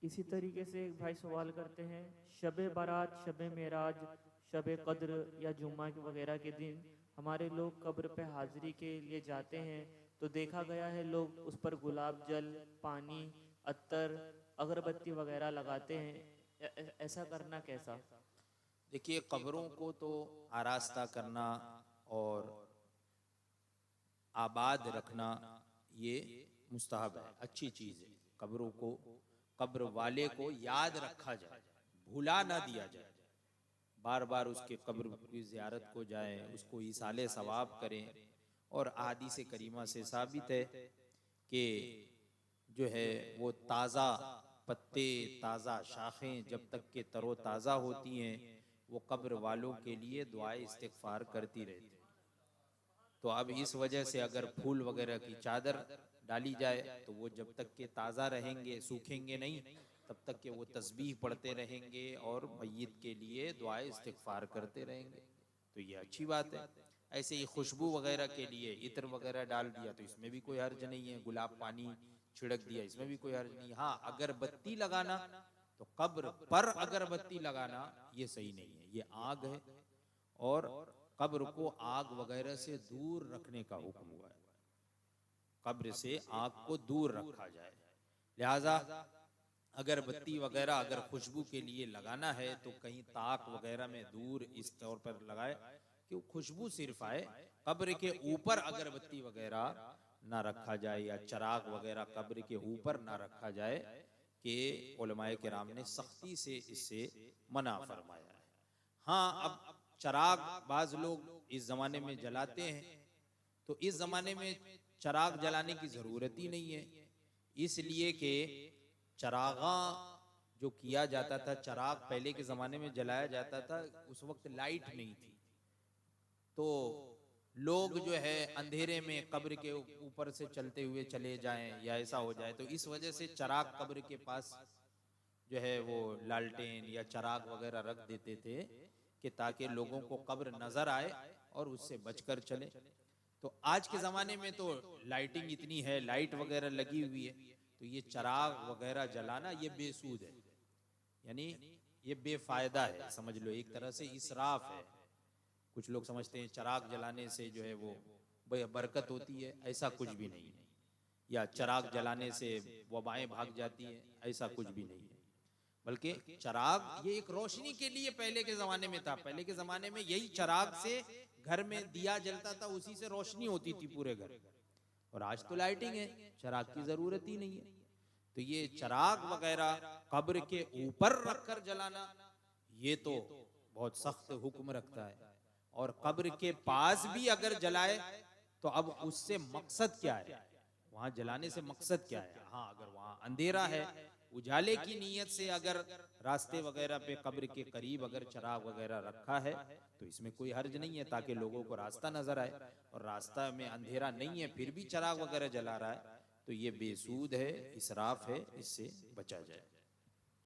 इसी तरीके से एक भाई सवाल करते हैं, शब बारात, शब मेराज, शब कद्र या जुम्मा के वगैरह के दिन हमारे लोग कब्र पे हाजिरी के लिए जाते हैं, तो देखा गया है लोग उस पर गुलाब जल, पानी, अत्तर, अगरबत्ती वगैरह लगाते हैं। ऐसा करना कैसा? देखिए, कब्रों को तो आरास्ता करना और आबाद रखना ये मुस्तहब है, अच्छी चीज़ है। कब्रों को, कब्र वाले को याद रखा जाए, भुला ना दिया जाए। बार बार उसके कब्र की ज़ियारत को जाएं, उसको ईसाले सवाब करें। और अहादीस करीमा से साबित है कि जो है वो ताज़ा पत्ते, ताज़ा शाखें जब तक के तरो ताज़ा होती हैं, वो कब्र वालों के लिए दुआए इस्तिग़फ़ार करती रहती हैं। तो अब इस वजह से अगर फूल वगैरह की चादर डाली जाए तो वो जब तक के ताज़ा रहेंगे, सूखेंगे नहीं, तब तक के वो तस्बीह पढ़ते रहेंगे और मय्यत के लिए दुआए इस्तिग़फ़ार करते रहेंगे। तो ये अच्छी बात है। ऐसे ही खुशबू वगैरह के लिए इत्र वगैरह डाल दिया तो इसमें भी कोई हर्ज नहीं है, गुलाब पानी छिड़क दिया इसमें भी कोई हर्ज नहीं। हाँ, अगरबत्ती लगाना, तो कब्र पर अगरबत्ती लगाना ये सही नहीं है, ये आग है। और कब्र को आग वगैरह से दूर रखने का हुक्म हुआ है, कब्र से आग को दूर रखा जाए। लिहाजा अगरबत्ती वगैरह अगर खुशबू के लिए लगाना है तो कहीं ताक वगैरह में दूर इस तौर पर लगाए कि खुशबू सिर्फ आए, कब्र के ऊपर अगरबत्ती वगैरह ना रखा जाए या चराग वगैरह कब्र के ऊपर ना रखा जाए, कि उलमाए किराम ने सख्ती से इससे मना फरमाया है। हाँ, अब चराग बाज लोग इस जमाने में जलाते हैं, तो इस जमाने में चराग जलाने की जरूरत ही नहीं है, इसलिए कि चरागा जो किया जाता था, चराग पहले के ज़माने में जलाया जाता था, उस वक्त लाइट नहीं थी, तो लोग जो है अंधेरे में कब्र के ऊपर से चलते हुए चले जाएं या ऐसा हो जाए, तो इस वजह से चराग कब्र के पास जो है वो लालटेन या चराग वगैरह रख देते थे कि ताकि लोगों को कब्र नजर आए और उससे बचकर चले। तो आज के ज़माने में तो लाइटिंग इतनी है, लाइट वगैरह लगी हुई है, तो ये चराग वगैरह जलाना ये बेसूद है, यानी ये बेफायदा है, समझ लो एक तरह से इसराफ है। कुछ लोग समझते हैं चराग जलाने से जो है वो बरकत होती है, ऐसा कुछ भी नहीं है। या चराग जलाने से वबाएं भाग जाती हैं, ऐसा कुछ भी नहीं है। बल्कि चराग ये एक रोशनी के लिए पहले के ज़माने में था। पहले के ज़माने में यही चराग से घर में दिया जलता था, उसी से रोशनी होती थी पूरे घर। और आज तो लाइटिंग है, चराग की ज़रूरत ही नहीं है। तो ये चराग वगैरह कब्र के ऊपर रखकर जलाना ये तो बहुत सख्त हुक्म रखता है। और कब्र के पास भी अगर जलाए तो अब उससे मकसद क्या है, वहां जलाने से मकसद क्या है? हाँ, अगर वहां अंधेरा है, उजाले की नीयत से अगर रास्ते वगैरह पे कब्र के करीब अगर चराग वगैरह रखा है तो इसमें कोई हर्ज नहीं है, ताकि लोगों को रास्ता नजर आए। और रास्ता में अंधेरा नहीं है फिर भी चराग वगैरह जला रहा है, तो ये बेसूद है, इसराफ है, इससे बचा जाए।